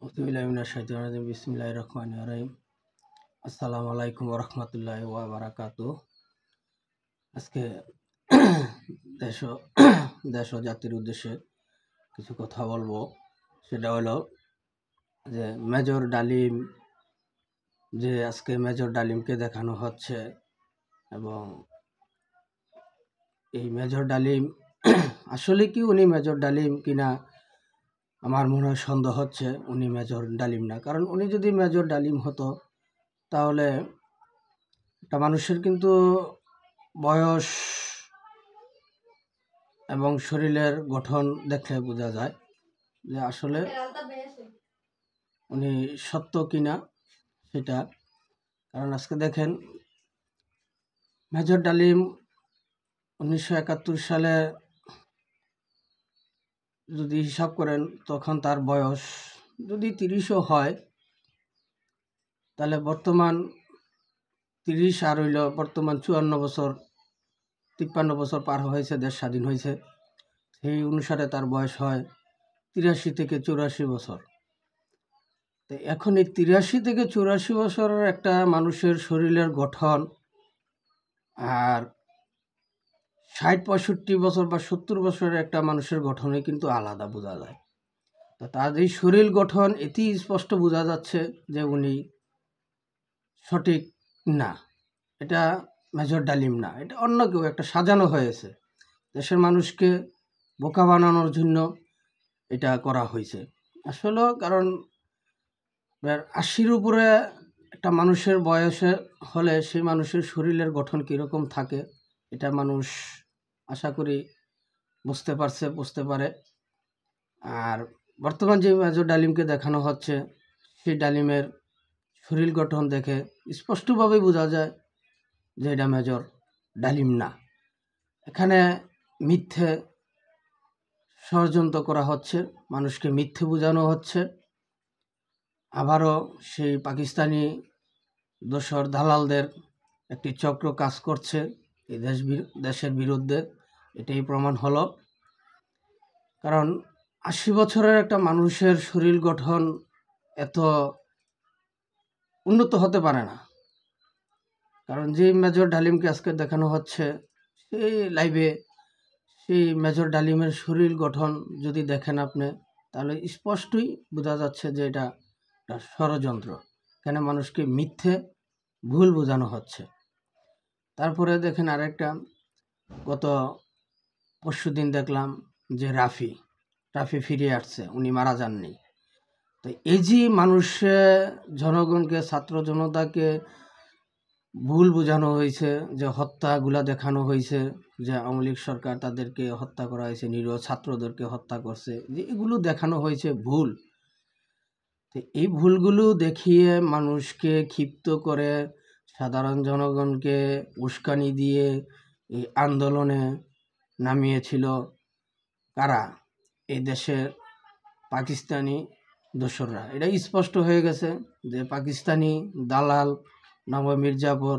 বিসমিল্লাহির রহমানির রহিম। আসসালামু আলাইকুম ওয়া রাহমাতুল্লাহি ওয়া বারাকাতুহু। আজকে দেশ ও দেশ ও জাতির উদ্দেশ্যে কিছু কথা বলবো। সেটা হলো যে মেজর ডালিম, যে আজকে মেজর ডালিমকে দেখানো হচ্ছে এবং এই মেজর ডালিম আসলে কি উনি মেজর ডালিম কিনা আমার মনে হয় সন্দেহ হচ্ছে উনি মেজর ডালিম না। কারণ উনি যদি মেজর ডালিম হতো তাহলে একটা মানুষের কিন্তু বয়স এবং শরীরের গঠন দেখলে বোঝা যায় যে আসলে উনি সত্য কিনা সেটা। কারণ আজকে দেখেন মেজর ডালিম 1971 সালে যদি হিসাব করেন তখন তার বয়স যদি 30ও হয়, তাহলে বর্তমান 30 আর হইল বর্তমান 54 বছর 53 বছর পার হয়েছে, দেশ স্বাধীন হয়েছে। সেই অনুসারে তার বয়স হয় 83 থেকে 84 বছর। তো এখন এই 83 থেকে 84 বছরের একটা মানুষের শরীরের গঠন আর 60-65 বছর বা 70 বছরের একটা মানুষের গঠনে কিন্তু আলাদা বোঝা যায়। তো তার এই শরীর গঠন এটি স্পষ্ট বোঝা যাচ্ছে যে উনি সঠিক না, এটা মেজর ডালিম না, এটা অন্য কেউ, একটা সাজানো হয়েছে। দেশের মানুষকে বোকা বানানোর জন্য এটা করা হয়েছে আসলে। কারণ 80-র উপরে একটা মানুষের বয়সে হলে সেই মানুষের শরীরের গঠন কীরকম থাকে এটা মানুষ আশা করি বুঝতে পারে। আর বর্তমান যে মেজর ডালিমকে দেখানো হচ্ছে সেই ডালিমের শরীর গঠন দেখে স্পষ্টভাবে বোঝা যায় যে এটা মেজর ডালিম না। এখানে মিথ্যে ষড়যন্ত্র করা হচ্ছে, মানুষকে মিথ্যে বোঝানো হচ্ছে। আবারও সেই পাকিস্তানি দোসর দালালদের একটি চক্র কাজ করছে এই দেশের বিরুদ্ধে, এটাই প্রমাণ হলো। কারণ 80 বছরের একটা মানুষের শরীর গঠন এত উন্নত হতে পারে না। কারণ যে মেজর ডালিমকে আজকে দেখানো হচ্ছে সেই লাইভে, সেই মেজর ডালিমের শরীর গঠন যদি দেখেন আপনি, তাহলে স্পষ্টই বোঝা যাচ্ছে যে এটা একটা ষড়যন্ত্র। এখানে মানুষকে মিথ্যে ভুল বোঝানো হচ্ছে। তারপরে দেখেন আরেকটা, গত পরশুদিন দেখলাম যে রাফি ফিরে আসছে, উনি মারা যাননি। তো এই যে মানুষে জনগণকে, ছাত্র জনতাকে ভুল বোঝানো হয়েছে, যে হত্যাগুলা দেখানো হয়েছে, যে আওয়ামী লীগ সরকার তাদেরকে হত্যা করা হয়েছে, নিরীহ ছাত্রদেরকে হত্যা করছে, যে এগুলো দেখানো হয়েছে ভুল। তো এই ভুলগুলো দেখিয়ে মানুষকে ক্ষিপ্ত করে সাধারণ জনগণকে উস্কানি দিয়ে এই আন্দোলনে নামিয়েছিল কারা? এই দেশের পাকিস্তানি দোসররা। এটা স্পষ্ট হয়ে গেছে যে পাকিস্তানি দালাল নবাব মির্জাপুর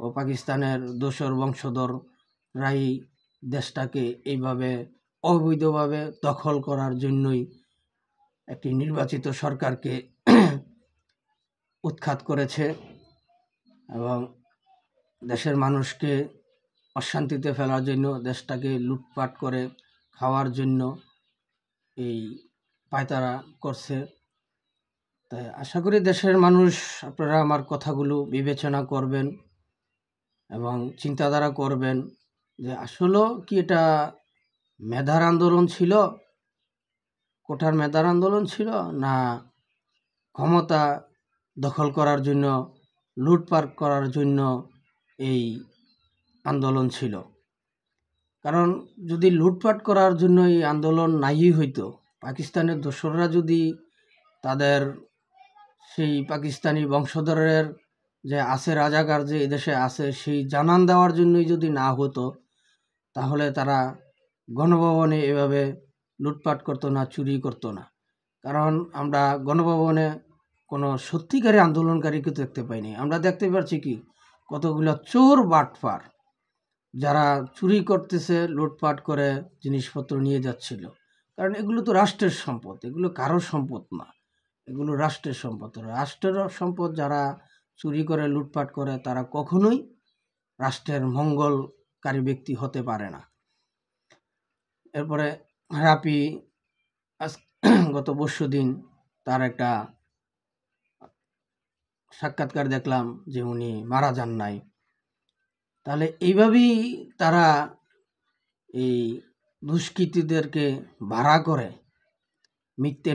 ও পাকিস্তানের দোসর বংশধররাই দেশটাকে এইভাবে অবৈধভাবে দখল করার জন্যই একটি নির্বাচিত সরকারকে উৎখাত করেছে এবং দেশের মানুষকে অশান্তিতে ফেলার জন্য, দেশটাকে লুটপাট করে খাওয়ার জন্য এই পায়তারা করছে। তাই আশা করি দেশের মানুষ আপনারা আমার কথাগুলো বিবেচনা করবেন এবং চিন্তাধারা করবেন যে আসলেও কি এটা মেধার আন্দোলন ছিল, কোঠার মেধার আন্দোলন ছিল, না ক্ষমতা দখল করার জন্য, লুটপাট করার জন্য এই আন্দোলন ছিল। কারণ যদি লুটপাট করার জন্য এই আন্দোলন নাই হইতো, পাকিস্তানের দোসররা যদি তাদের সেই পাকিস্তানি বংশধরের যে আছে রাজাকার যে এদেশে আছে সেই জানান দেওয়ার জন্যই যদি না হতো, তাহলে তারা গণভবনে এভাবে লুটপাট করতো না, চুরি করতো না। কারণ আমরা গণভবনে কোনো সত্যিকারী আন্দোলনকারীকে দেখতে পাইনি। আমরা দেখতে পাচ্ছি কি কতগুলো চোর বাটপার যারা চুরি করতেছে, লুটপাট করে জিনিসপত্র নিয়ে যাচ্ছিল। কারণ এগুলো তো রাষ্ট্রের সম্পদ, এগুলো কারোর সম্পদ না। এগুলো রাষ্ট্রের সম্পদ। রাষ্ট্রের সম্পদ যারা চুরি করে, লুটপাট করে, তারা কখনোই রাষ্ট্রের মঙ্গলকারী ব্যক্তি হতে পারে না। এরপরে রাপি গত পরশুদিন তার একটা সাক্ষাৎকার দেখলাম যে উনি মারা যান নাই। তাহলে এইভাবেই তারা এই দুষ্কৃতীদেরকে ভাড়া করে মৃত্যু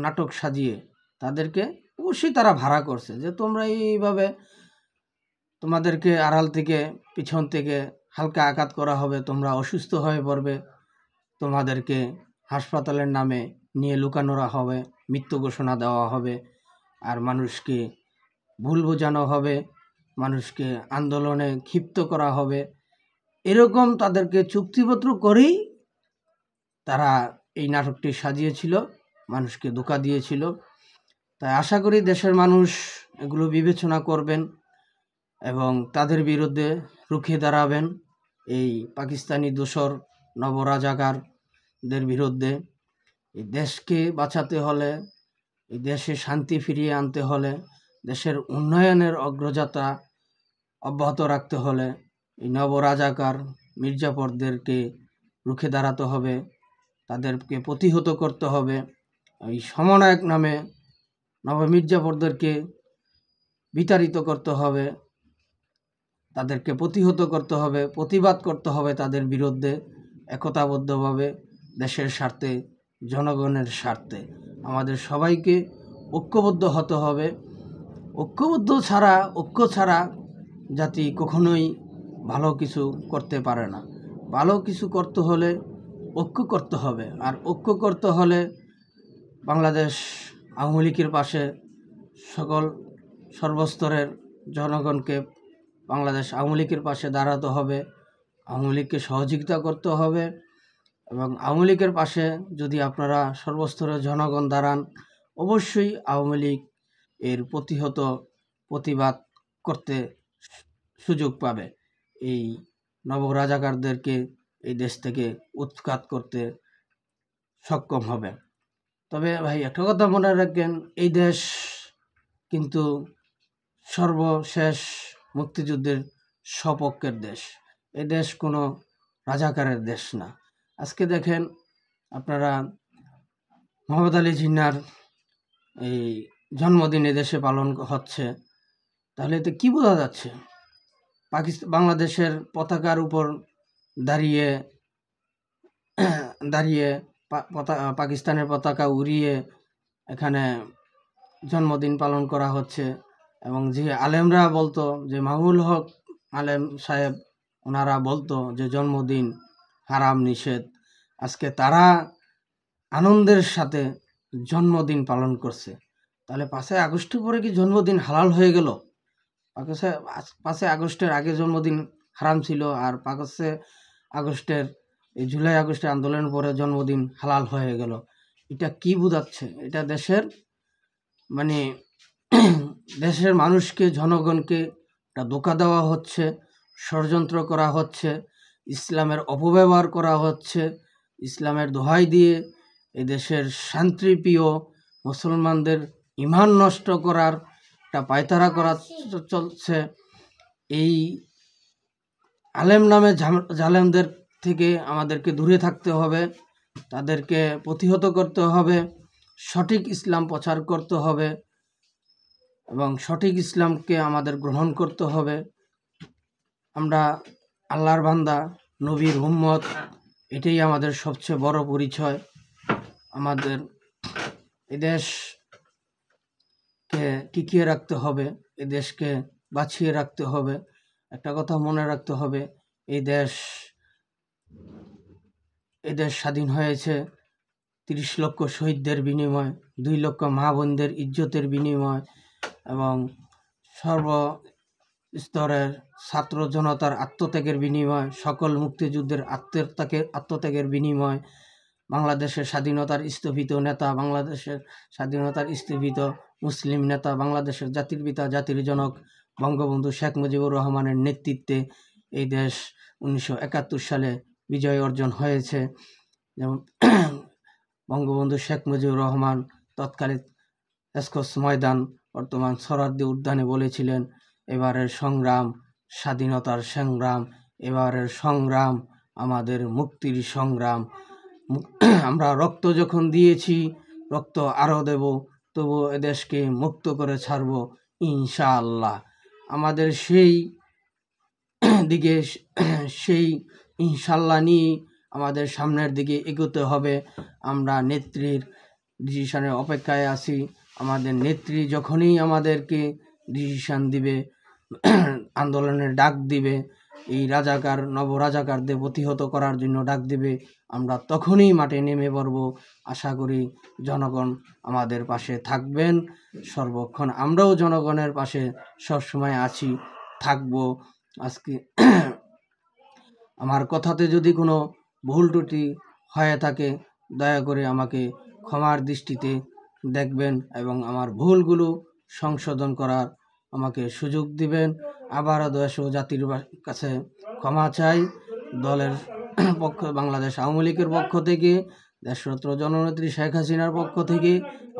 নাটক সাজিয়ে তাদেরকে অবশ্যই তারা ভাড়া করছে যে তোমরা এইভাবে তোমাদেরকে আড়াল থেকে, পিছন থেকে হালকা আঘাত করা হবে, তোমরা অসুস্থ হয়ে পড়বে, তোমাদেরকে হাসপাতালের নামে নিয়ে লুকানোরা হবে, মৃত্যু ঘোষণা দেওয়া হবে, আর মানুষকে ভুল বোঝানো হবে, মানুষকে আন্দোলনে ক্ষিপ্ত করা হবে। এরকম তাদেরকে চুক্তিপত্র করেই তারা এই নাটকটি সাজিয়েছিল, মানুষকে ধোঁকা দিয়েছিল। তাই আশা করি দেশের মানুষ এগুলো বিবেচনা করবেন এবং তাদের বিরুদ্ধে রুখে দাঁড়াবেন। এই পাকিস্তানি দোসর নবরাজাকারদের বিরুদ্ধে এই দেশকে বাঁচাতে হলে, এই দেশে শান্তি ফিরিয়ে আনতে হলে, দেশের উন্নয়নের অগ্রযাত্রা অব্যাহত রাখতে হলে এই নবরাজাকার মির্জাফরদেরকে রুখে দাঁড়াতে হবে, তাদেরকে প্রতিহত করতে হবে। এই সমন্বয়ক নামে মির্জাফরদেরকে বিতাড়িত করতে হবে, তাদেরকে প্রতিহত করতে হবে, প্রতিবাদ করতে হবে তাদের বিরুদ্ধে একতাবদ্ধভাবে, দেশের স্বার্থে, জনগণের স্বার্থে। আমাদের সবাইকে ঐক্যবদ্ধ হতে হবে। ঐক্য ছাড়া জাতি কখনোই ভালো কিছু করতে পারে না। ভালো কিছু করতে হলে ঐক্য করতে হবে, আর ঐক্য করতে হলে বাংলাদেশ আওয়ামী লীগের পাশে সর্বস্তরের জনগণকে বাংলাদেশ আওয়ামী লীগের পাশে দাঁড়াতে হবে, আওয়ামী লীগকে সহযোগিতা করতে হবে। এবং আওয়ামী লীগের পাশে যদি আপনারা সর্বস্তরের জনগণ দাঁড়ান, অবশ্যই আওয়ামী লীগ এর প্রতিবাদ করতে সুযোগ পাবে, এই নবরাজাকারদেরকে এই দেশ থেকে উৎখাত করতে সক্ষম হবে। তবে ভাই একটা কথা মনে রাখবেন, এই দেশ কিন্তু সর্বশেষ মুক্তিযুদ্ধের সপক্ষের দেশ। এই দেশ কোনো রাজাকারের দেশ না। আজকে দেখেন আপনারা মোহাম্মদ আলী জিন্নাহর এই জন্মদিন দেশে পালন হচ্ছে, তাহলে এতে কি বোঝা যাচ্ছে? বাংলাদেশের পতাকার উপর দাঁড়িয়ে পাকিস্তানের পতাকা উড়িয়ে এখানে জন্মদিন পালন করা হচ্ছে। এবং যে আলেমরা বলতো, যে মাহমুল হক আলেম সাহেব, ওনারা বলতো যে জন্মদিন হারাম, নিষেধ, আজকে তারা আনন্দের সাথে জন্মদিন পালন করছে। তাহলে 5ই আগস্টের পরে কি জন্মদিন হালাল হয়ে গেল? 5ই আগস্টের আগে জন্মদিন হারাম ছিল, আর 5ই আগস্টের এই জুলাই আগস্টের আন্দোলনের পরে জন্মদিন হালাল হয়ে গেল। এটা কি বোঝাচ্ছে? এটা দেশের মানুষকে, জনগণকে একটা ধোঁকা দেওয়া হচ্ছে, ষড়যন্ত্র করা হচ্ছে, ইসলামের অপব্যবহার করা হচ্ছে, ইসলামের দোহাই দিয়ে এই দেশের শান্তিপ্রিয় মুসলমানদের ঈমান নষ্ট করার একটা পায়তারা করা চলছে। এই আলেম নামে জালেমদের থেকে আমাদেরকে দূরে থাকতে হবে, তাদেরকে প্রতিহত করতে হবে, সঠিক ইসলাম প্রচার করতে হবে এবং সঠিক ইসলামকে আমাদের গ্রহণ করতে হবে। আমরা আল্লাহর বান্দা, নবীর উম্মত, এটাই আমাদের সবচেয়ে বড় পরিচয়। আমাদের এই দেশকে টিকিয়ে রাখতে হবে, এই দেশকে বাঁচিয়ে রাখতে হবে। একটা কথা মনে রাখতে হবে, এই দেশ স্বাধীন হয়েছে 30 লক্ষ শহীদদের বিনিময়, 2 লক্ষ মা বোনদের ইজ্জতের বিনিময় এবং সর্বস্তরের ছাত্র জনতার আত্মত্যাগের বিনিময়, সকল মুক্তিযুদ্ধের আত্মত্যাগের বিনিময়, বাংলাদেশের স্বাধীনতার স্থপিত নেতা, বাংলাদেশের স্বাধীনতার স্থপিত মুসলিম নেতা, বাংলাদেশের জাতির পিতা, জাতির জনক বঙ্গবন্ধু শেখ মুজিবুর রহমানের নেতৃত্বে এই দেশ 1971 সালে বিজয় অর্জন হয়েছে। যেমন বঙ্গবন্ধু শেখ মুজিবুর রহমান তৎকালীন এসকোস ময়দান বর্তমান সোহরাওয়ার্দী উদ্যানে বলেছিলেন, এবারের সংগ্রাম স্বাধীনতার সংগ্রাম, এবারের সংগ্রাম আমাদের মুক্তির সংগ্রাম। আমরা রক্ত যখন দিয়েছি, রক্ত আরও দেব, তবু এদেশকে মুক্ত করে ছাড়ব ইনশাআল্লাহ। আমাদের সেই দিকে সেই ইনশাআল্লাহ নিয়ে আমাদের সামনের দিকে এগোতে হবে। আমরা নেত্রীর ডিসিশনের অপেক্ষায় আছি। আমাদের নেত্রী যখনই আমাদেরকে ডিসিশন দিবে, আন্দোলনের ডাক দিবে, এই রাজাকার নবরাজাকারদের প্রতিহত করার জন্য ডাক দিবে, আমরা তখনই মাঠে নেমে পড়ব। আশা করি জনগণ আমাদের পাশে থাকবেন সর্বক্ষণ। আমরাও জনগণের পাশে সবসময় আছি, থাকব। আজকে আমার কথাতে যদি কোনো ভুল ত্রুটি হয়ে থাকে, দয়া করে আমাকে ক্ষমার দৃষ্টিতে দেখবেন এবং আমার ভুলগুলো সংশোধন করার আমাকে সুযোগ দিবেন। আবারও দেশ ও জাতির কাছে ক্ষমা চাই। দলের পক্ষ, বাংলাদেশ আওয়ামী লীগের পক্ষ থেকে, দেশরত্ন জননেত্রী শেখ হাসিনার পক্ষ থেকে,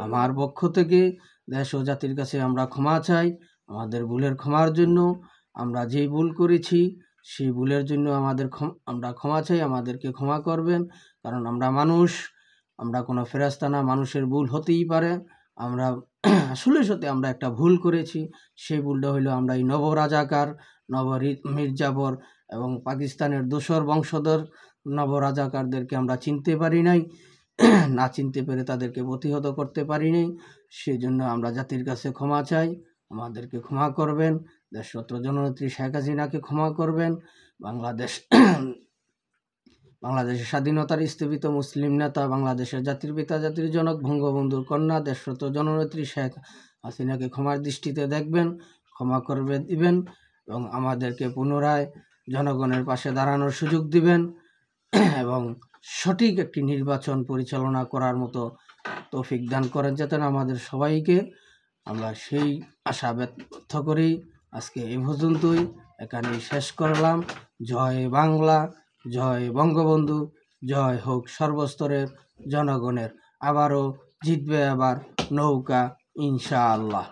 আমার পক্ষ থেকে দেশ ও জাতির কাছে আমরা ক্ষমা চাই। আমাদের ভুলের ক্ষমার জন্য, আমরা যেই ভুল করেছি সেই ভুলের জন্য আমরা ক্ষমা চাই। আমাদেরকে ক্ষমা করবেন, কারণ আমরা মানুষ, আমরা কোনো ফেরেশতা না। মানুষের ভুল হতেই পারে। আমরা আসলে সত্যি আমরা একটা ভুল করেছি। সেই ভুলটা হইলো আমরা এই নবরাজাকার, মির্জাফর এবং পাকিস্তানের দোসর বংশধর নবরাজাকারদেরকে আমরা চিনতে পারি নাই, না চিনতে পেরে তাদেরকে প্রতিহত করতে পারি নাই। সেই জন্য আমরা জাতির কাছে ক্ষমা চাই, আমাদেরকে ক্ষমা করবেন। দেশরত্ন জননেত্রী শেখ হাসিনাকে ক্ষমা করবেন। বাংলাদেশের স্বাধীনতার স্থপিত মুসলিম নেতা, বাংলাদেশের জাতির পিতা, জাতির জনক বঙ্গবন্ধুর কন্যা দেশরত্ন জননেত্রী শেখ হাসিনাকে ক্ষমার দৃষ্টিতে দেখবেন, ক্ষমা করবে দিবেন এবং আমাদেরকে পুনরায় জনগণের পাশে দাঁড়ানোর সুযোগ দিবেন এবং সঠিক একটি নির্বাচন পরিচালনা করার মতো তৌফিক দান করেন যাতে আমাদের সবাইকে। আমরা সেই আশা ব্যর্থ করি। আজকে এ পর্যন্তই, এখানেই শেষ করলাম। জয় বাংলা, জয় বঙ্গবন্ধু, জয় হোক সর্বস্তরের জনগণের। আবারও জিতবে আবার নৌকা ইনশাআল্লাহ।